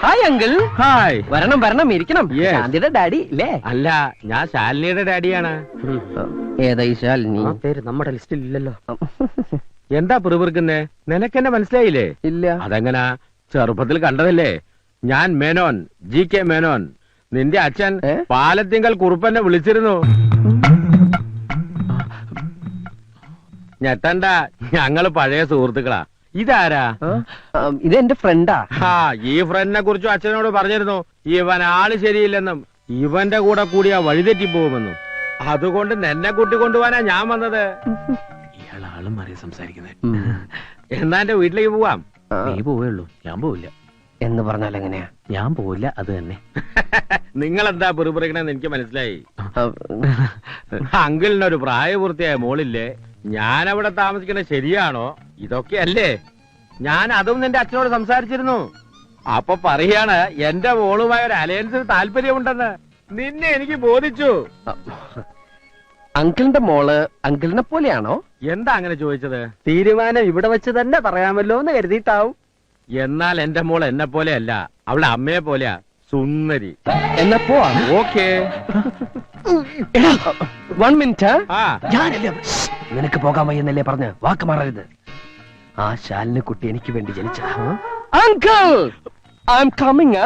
Hi uncle. Hi. വരണം വരണം, ഇരിക്കണം. Yes. ശാന്തിയുടെ ഡാഡി ഇല്ലേ? അല്ല, ഞാൻ ശാലിനിയുടെ ഡാഡിയാണ്. ഏതാ ഈ ശാലിനി? പേര് നമ്മുടെ ലിസ്റ്റിൽ ഇല്ലല്ലോ. എന്താ പിറുപിറുക്കുന്നേ? നിനക്കെന്നെ മനസ്സിലായില്ലേ? ഇല്ല. അതെങ്ങനാ? ചെറുപ്പത്തിൽ കണ്ടതല്ലേ? ഞാൻ മേനോൻ, GK മേനോൻ. നിന്റെ അച്ഛൻ പാലത്തിങ്കൽ കുറുപ്പനെ വിളിച്ചിരുന്നു. ഞെട്ടണ്ട, ഞങ്ങള് പഴയ സുഹൃത്തുക്കളാ. ഇതാരാ? ഇത് എന്റെ ഫ്രണ്ടാ. ഈ ഫ്രണ്ടിനെ കുറിച്ചും അച്ഛനോട് പറഞ്ഞിരുന്നു. ഇവൻ ആള് ശരിയില്ലെന്നും ഇവന്റെ കൂടെ കൂടിയാ വഴിതെറ്റി പോകുമെന്നും. അതുകൊണ്ട് നിന്നെ കൂട്ടിക്കൊണ്ടുപോവാനാ ഞാൻ വന്നത്. ഇയാൾ ആളും മാറി സംസാരിക്കുന്നത്. എന്നാ എന്റെ വീട്ടിലേക്ക് പോവാം. നീ പോവുള്ളൂ, ഞാൻ പോവില്ല. എന്ന് പറഞ്ഞാൽ എങ്ങനെയാ? ഞാൻ പോവില്ല, അത് തന്നെ. നിങ്ങൾ എന്താ പിറുപിറുക്കണെന്ന് എനിക്ക് മനസ്സിലായി. അങ്കിളിനൊരു പ്രായപൂർത്തിയായ മോളില്ലേ? ഞാൻ അവിടെ താമസിക്കുന്നത് ശരിയാണോ? ഇതൊക്കെയല്ലേ? ഞാൻ അതും നിന്റെ അച്ഛനോട് സംസാരിച്ചിരുന്നു. അപ്പൊ പറയാണ് എന്റെ മോളുമായ ഒരു അലയൻസിന് താല്പര്യമുണ്ടെന്ന്. നിന്നെ എനിക്ക് ബോധിച്ചു. അങ്കിളിന്റെ മോള് അങ്കിളിനെ പോലെയാണോ? എന്താ അങ്ങനെ ചോദിച്ചത്? തീരുമാനം ഇവിടെ വെച്ച് തന്നെ പറയാമല്ലോ എന്ന് കരുതിയിട്ടാവും. എന്നാൽ എന്റെ മോൾ എന്നെ പോലെയല്ല, അവളെ അമ്മയെ പോലെയാ, സുന്ദരി. എന്നാ പോവാ. ഓക്കേ. 1 മിനിറ്റ്. ഞാനല്ലേ നിനക്ക് പോകാൻ വയ്യെന്നല്ലേ പറഞ്ഞ് വാക്ക് മാറരുത്. ആ ശാലിനി കുട്ടി എനിക്ക് വേണ്ടി ജനിച്ചതാ. Uncle, I am coming.